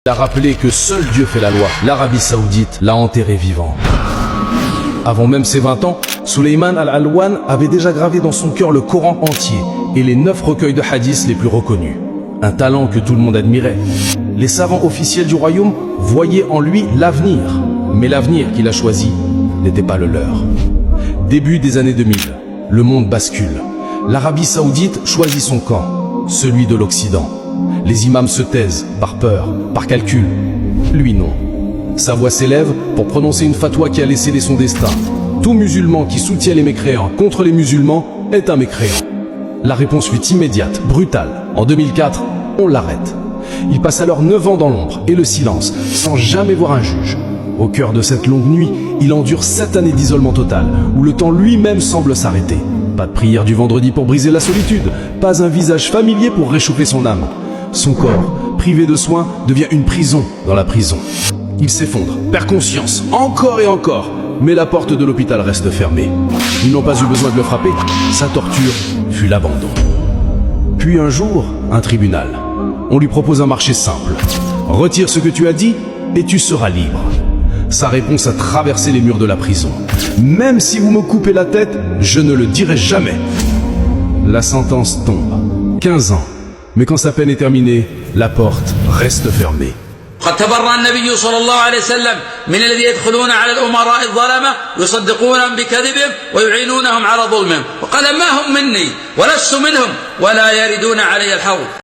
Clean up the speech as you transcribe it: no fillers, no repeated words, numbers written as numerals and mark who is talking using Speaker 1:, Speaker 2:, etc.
Speaker 1: Il a rappelé que seul Dieu fait la loi. L'Arabie Saoudite l'a enterré vivant. Avant même ses 20 ans, Suleyman al-Alwan avait déjà gravé dans son cœur le Coran entier et les 9 recueils de hadiths les plus reconnus. Un talent que tout le monde admirait. Les savants officiels du royaume voyaient en lui l'avenir. Mais l'avenir qu'il a choisi n'était pas le leur. Début des années 2000, le monde bascule. L'Arabie Saoudite choisit son camp, celui de l'Occident. Les imams se taisent, par peur, par calcul. Lui non. Sa voix s'élève pour prononcer une fatwa qui a laissé son destin. Tout musulman qui soutient les mécréants contre les musulmans est un mécréant. La réponse fut immédiate, brutale. En 2004, on l'arrête. Il passe alors 9 ans dans l'ombre et le silence, sans jamais voir un juge. Au cœur de cette longue nuit, il endure 7 années d'isolement total, où le temps lui-même semble s'arrêter. Pas de prière du vendredi pour briser la solitude, pas un visage familier pour réchauffer son âme. Son corps, privé de soins, devient une prison dans la prison. Il s'effondre, perd conscience, encore et encore, mais la porte de l'hôpital reste fermée. Ils n'ont pas eu besoin de le frapper, sa torture fut l'abandon. Puis un jour, un tribunal. On lui propose un marché simple. Retire ce que tu as dit et tu seras libre. Sa réponse a traversé les murs de la prison. Même si vous me coupez la tête, je ne le dirai jamais. La sentence tombe. 15 ans. Mais quand sa peine est terminée, la porte reste fermée.
Speaker 2: قد تبرأ النبي صلى الله عليه وسلم من الذي يدخلون على الأمراء الظلمة يصدقونهم بكذبهم ويعينونهم على ظلمهم وقال ما هم مني ولست منهم ولا يردون علي الحوض